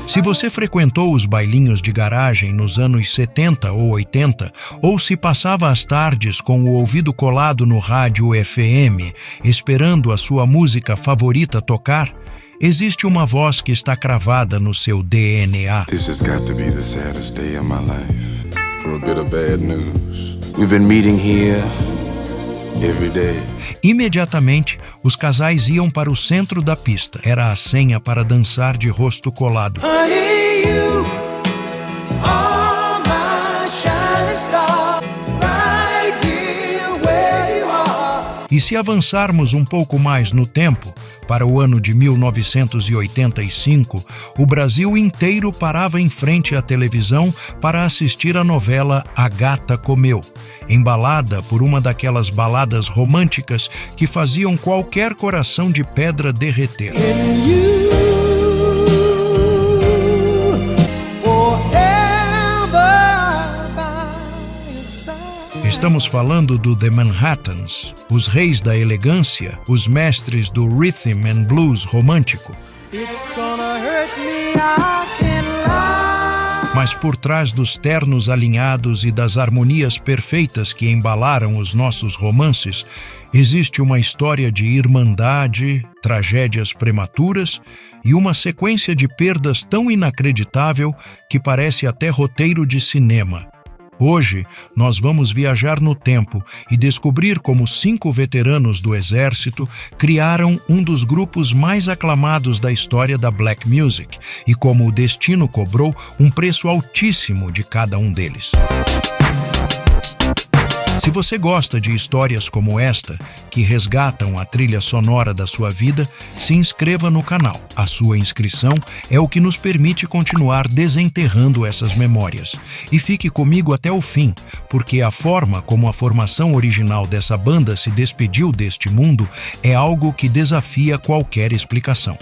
Se você frequentou os bailinhos de garagem nos anos 70 ou 80, ou se passava as tardes com o ouvido colado no rádio FM, esperando a sua música favorita tocar, existe uma voz que está cravada no seu DNA. This has got to be the saddest day of my life. For a bit of bad news. We've been meeting here every day. Imediatamente, os casais iam para o centro da pista. Era a senha para dançar de rosto colado. Honey, you are my shining star, right here where you are. E se avançarmos um pouco mais no tempo, para o ano de 1985, o Brasil inteiro parava em frente à televisão para assistir a novela A Gata Comeu, embalada por uma daquelas baladas românticas que faziam qualquer coração de pedra derreter. Estamos falando do The Manhattans, os reis da elegância, os mestres do rhythm and blues romântico. Mas por trás dos ternos alinhados e das harmonias perfeitas que embalaram os nossos romances, existe uma história de irmandade, tragédias prematuras e uma sequência de perdas tão inacreditável que parece até roteiro de cinema. Hoje, nós vamos viajar no tempo e descobrir como 5 veteranos do exército criaram um dos grupos mais aclamados da história da black music e como o destino cobrou um preço altíssimo de cada um deles. Se você gosta de histórias como esta, que resgatam a trilha sonora da sua vida, se inscreva no canal. A sua inscrição é o que nos permite continuar desenterrando essas memórias. E fique comigo até o fim, porque a forma como a formação original dessa banda se despediu deste mundo é algo que desafia qualquer explicação.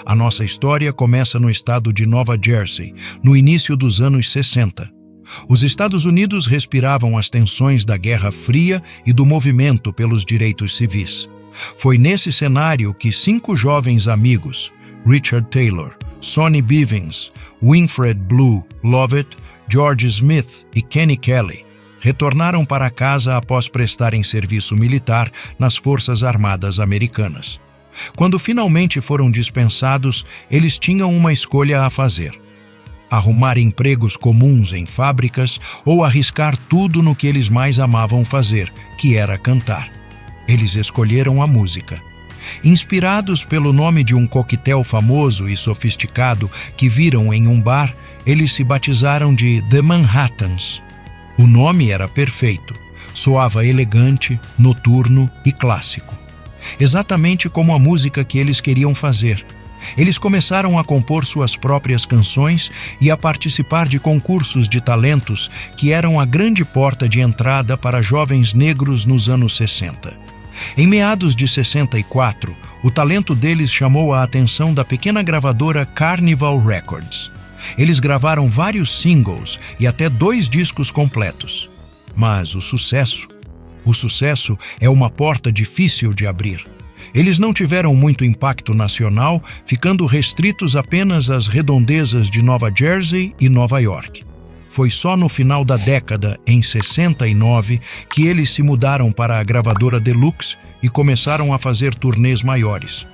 A nossa história começa no estado de Nova Jersey, no início dos anos 60. Os Estados Unidos respiravam as tensões da Guerra Fria e do movimento pelos direitos civis. Foi nesse cenário que 5 jovens amigos, Richard Taylor, Sonny Bivens, Winfred Blue Lovett, George Smith e Kenny Kelly, retornaram para casa após prestarem serviço militar nas Forças Armadas Americanas. Quando finalmente foram dispensados, eles tinham uma escolha a fazer: arrumar empregos comuns em fábricas ou arriscar tudo no que eles mais amavam fazer, que era cantar. Eles escolheram a música. Inspirados pelo nome de um coquetel famoso e sofisticado que viram em um bar, eles se batizaram de The Manhattans. O nome era perfeito, soava elegante, noturno e clássico. Exatamente como a música que eles queriam fazer. Eles começaram a compor suas próprias canções e a participar de concursos de talentos que eram a grande porta de entrada para jovens negros nos anos 60. Em meados de 64, o talento deles chamou a atenção da pequena gravadora Carnival Records. Eles gravaram vários singles e até 2 discos completos. Mas o sucesso é uma porta difícil de abrir. Eles não tiveram muito impacto nacional, ficando restritos apenas às redondezas de Nova Jersey e Nova York. Foi só no final da década, em 69, que eles se mudaram para a gravadora Deluxe e começaram a fazer turnês maiores.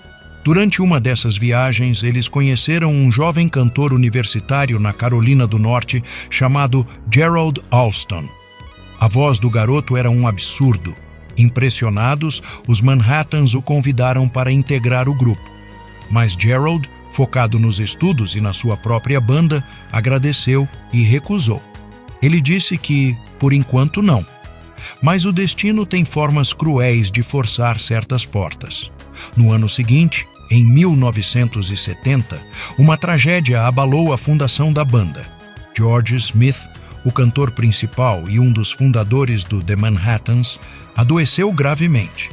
Durante uma dessas viagens, eles conheceram um jovem cantor universitário na Carolina do Norte chamado Gerald Alston. A voz do garoto era um absurdo. Impressionados, os Manhattans o convidaram para integrar o grupo. Mas Gerald, focado nos estudos e na sua própria banda, agradeceu e recusou. Ele disse que, por enquanto, não. Mas o destino tem formas cruéis de forçar certas portas. No ano seguinte, em 1970, uma tragédia abalou a fundação da banda. George Smith, o cantor principal e um dos fundadores do The Manhattans, adoeceu gravemente.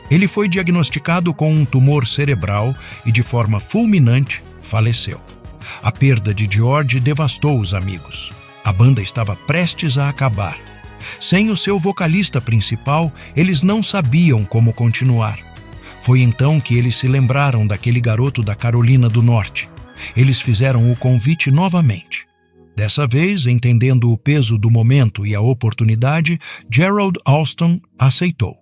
Ele foi diagnosticado com um tumor cerebral e, de forma fulminante, faleceu. A perda de George devastou os amigos. A banda estava prestes a acabar. Sem o seu vocalista principal, eles não sabiam como continuar. Foi então que eles se lembraram daquele garoto da Carolina do Norte. Eles fizeram o convite novamente. Dessa vez, entendendo o peso do momento e a oportunidade, Gerald Alston aceitou.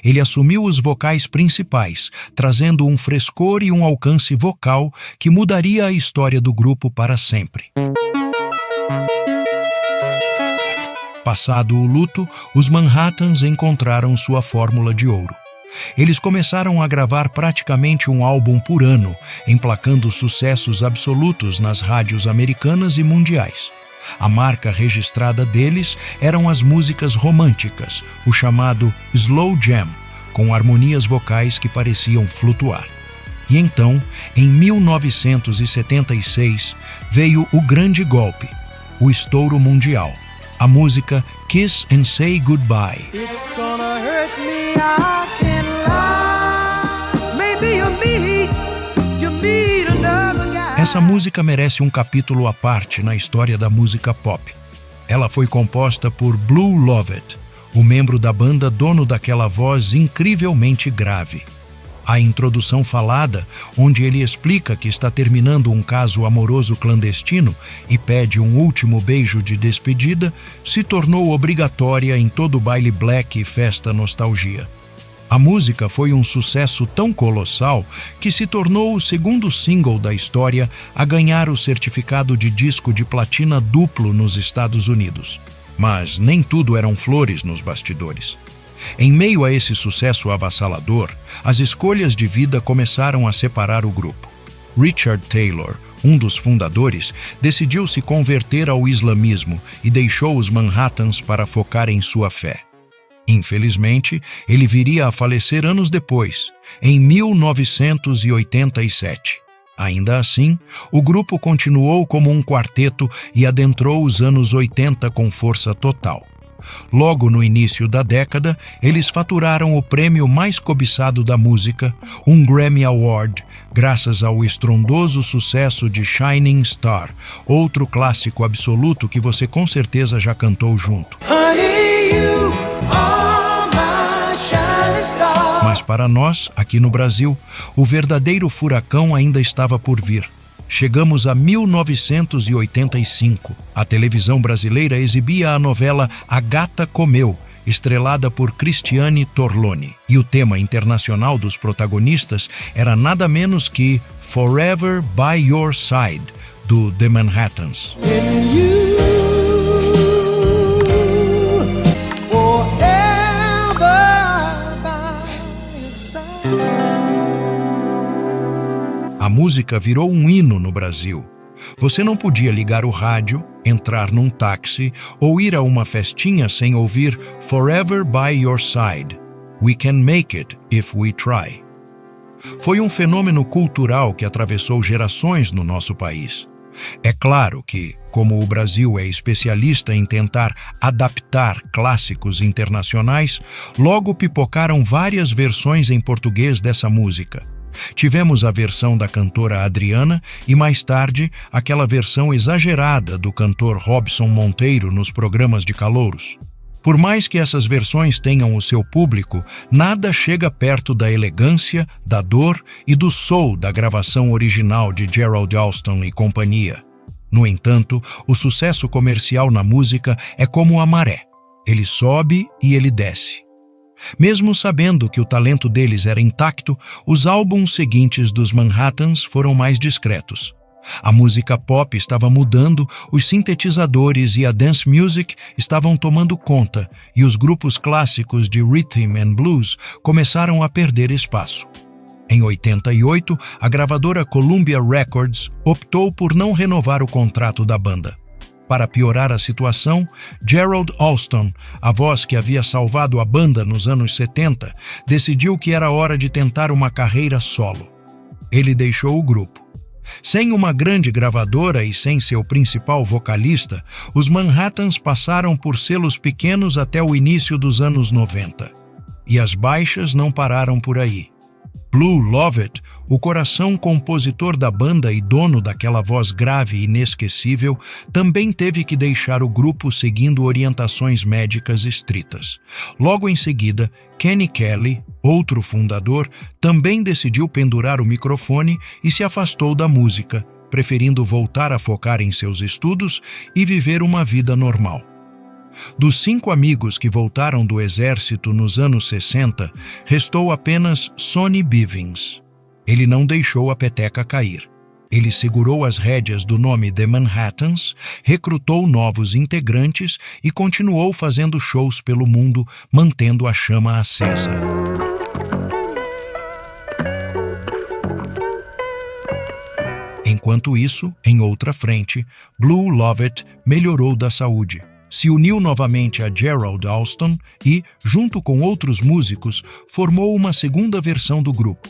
Ele assumiu os vocais principais, trazendo um frescor e um alcance vocal que mudaria a história do grupo para sempre. Passado o luto, os Manhattans encontraram sua fórmula de ouro. Eles começaram a gravar praticamente um álbum por ano, emplacando sucessos absolutos nas rádios americanas e mundiais. A marca registrada deles eram as músicas românticas, o chamado slow jam, com harmonias vocais que pareciam flutuar. E então, em 1976, veio o grande golpe, o estouro mundial, a música Kiss and Say Goodbye. It's gonna hurt me, I can't lie. Maybe you meet another guy. Essa música merece um capítulo à parte na história da música pop. Ela foi composta por Blue Lovett, o membro da banda dono daquela voz incrivelmente grave. A introdução falada, onde ele explica que está terminando um caso amoroso clandestino e pede um último beijo de despedida, se tornou obrigatória em todo baile black e festa nostalgia. A música foi um sucesso tão colossal que se tornou o segundo single da história a ganhar o certificado de disco de platina duplo nos Estados Unidos. Mas nem tudo eram flores nos bastidores. Em meio a esse sucesso avassalador, as escolhas de vida começaram a separar o grupo. Richard Taylor, um dos fundadores, decidiu se converter ao islamismo e deixou os Manhattans para focar em sua fé. Infelizmente, ele viria a falecer anos depois, em 1987. Ainda assim, o grupo continuou como um quarteto e adentrou os anos 80 com força total. Logo no início da década, eles faturaram o prêmio mais cobiçado da música, um Grammy Award, graças ao estrondoso sucesso de Shining Star, outro clássico absoluto que você com certeza já cantou junto. Honey, you are my shining star. Mas para nós, aqui no Brasil, o verdadeiro furacão ainda estava por vir. Chegamos a 1985. A televisão brasileira exibia a novela A Gata Comeu, estrelada por Cristiane Torlone. E o tema internacional dos protagonistas era nada menos que Forever by Your Side, do The Manhattans. And you forever by your side. A música virou um hino no Brasil. Você não podia ligar o rádio, entrar num táxi ou ir a uma festinha sem ouvir Forever by Your Side. We can make it if we try. Foi um fenômeno cultural que atravessou gerações no nosso país. É claro que, como o Brasil é especialista em tentar adaptar clássicos internacionais, logo pipocaram várias versões em português dessa música. Tivemos a versão da cantora Adriana e, mais tarde, aquela versão exagerada do cantor Robson Monteiro nos programas de calouros. Por mais que essas versões tenham o seu público, nada chega perto da elegância, da dor e do soul da gravação original de Gerald Alston e companhia. No entanto, o sucesso comercial na música é como a maré. Ele sobe e ele desce. Mesmo sabendo que o talento deles era intacto, os álbuns seguintes dos Manhattans foram mais discretos. A música pop estava mudando, os sintetizadores e a dance music estavam tomando conta e os grupos clássicos de rhythm and blues começaram a perder espaço. Em 88, a gravadora Columbia Records optou por não renovar o contrato da banda. Para piorar a situação, Gerald Alston, a voz que havia salvado a banda nos anos 70, decidiu que era hora de tentar uma carreira solo. Ele deixou o grupo. Sem uma grande gravadora e sem seu principal vocalista, os Manhattans passaram por selos pequenos até o início dos anos 90. E as baixas não pararam por aí. Blue Lovett, o coração compositor da banda e dono daquela voz grave e inesquecível, também teve que deixar o grupo seguindo orientações médicas estritas. Logo em seguida, Kenny Kelly, outro fundador, também decidiu pendurar o microfone e se afastou da música, preferindo voltar a focar em seus estudos e viver uma vida normal. Dos 5 amigos que voltaram do exército nos anos 60, restou apenas Sonny Bivins. Ele não deixou a peteca cair. Ele segurou as rédeas do nome The Manhattans, recrutou novos integrantes e continuou fazendo shows pelo mundo, mantendo a chama acesa. Enquanto isso, em outra frente, Blue Lovett melhorou da saúde. Se uniu novamente a Gerald Alston e, junto com outros músicos, formou uma segunda versão do grupo.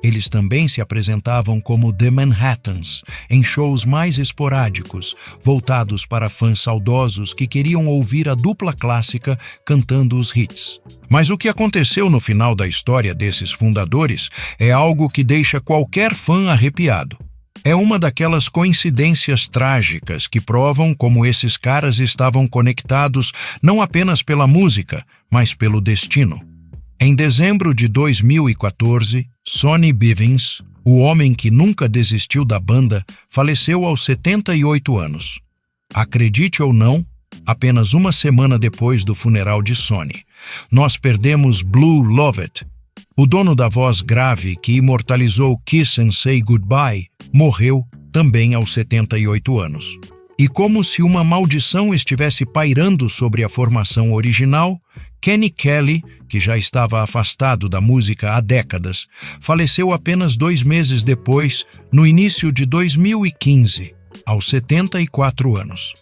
Eles também se apresentavam como The Manhattans, em shows mais esporádicos, voltados para fãs saudosos que queriam ouvir a dupla clássica cantando os hits. Mas o que aconteceu no final da história desses fundadores é algo que deixa qualquer fã arrepiado. É uma daquelas coincidências trágicas que provam como esses caras estavam conectados não apenas pela música, mas pelo destino. Em dezembro de 2014, Sonny Bivins, o homem que nunca desistiu da banda, faleceu aos 78 anos. Acredite ou não, apenas uma semana depois do funeral de Sonny, nós perdemos Blue Lovett. O dono da voz grave que imortalizou Kiss and Say Goodbye morreu também aos 78 anos. E como se uma maldição estivesse pairando sobre a formação original, Kenny Kelly, que já estava afastado da música há décadas, faleceu apenas 2 meses depois, no início de 2015, aos 74 anos.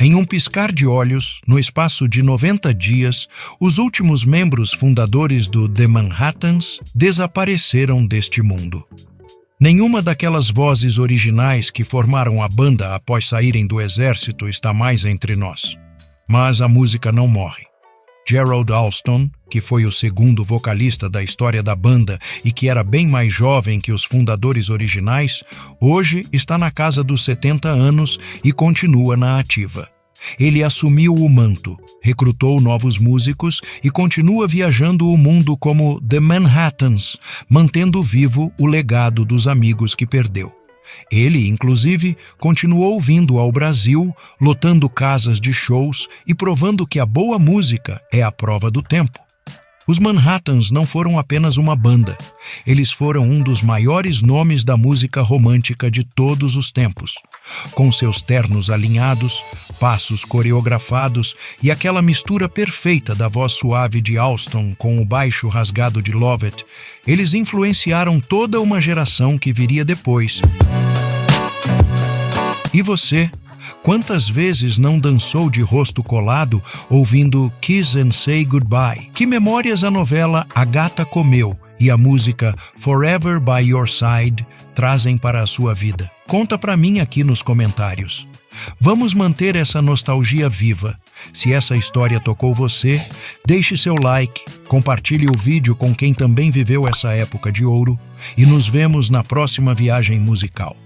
Em um piscar de olhos, no espaço de 90 dias, os últimos membros fundadores do The Manhattans desapareceram deste mundo. Nenhuma daquelas vozes originais que formaram a banda após saírem do exército está mais entre nós. Mas a música não morre. Gerald Alston, que foi o segundo vocalista da história da banda e que era bem mais jovem que os fundadores originais, hoje está na casa dos 70 anos e continua na ativa. Ele assumiu o manto, recrutou novos músicos e continua viajando o mundo como The Manhattans, mantendo vivo o legado dos amigos que perdeu. Ele, inclusive, continuou vindo ao Brasil, lotando casas de shows e provando que a boa música é a prova do tempo. Os Manhattans não foram apenas uma banda. Eles foram um dos maiores nomes da música romântica de todos os tempos. Com seus ternos alinhados, passos coreografados e aquela mistura perfeita da voz suave de Alston com o baixo rasgado de Lovett, eles influenciaram toda uma geração que viria depois. E você? Quantas vezes não dançou de rosto colado ouvindo Kiss and Say Goodbye? Que memórias a novela A Gata Comeu e a música Forever by Your Side trazem para a sua vida? Conta pra mim aqui nos comentários. Vamos manter essa nostalgia viva. Se essa história tocou você, deixe seu like, compartilhe o vídeo com quem também viveu essa época de ouro e nos vemos na próxima viagem musical.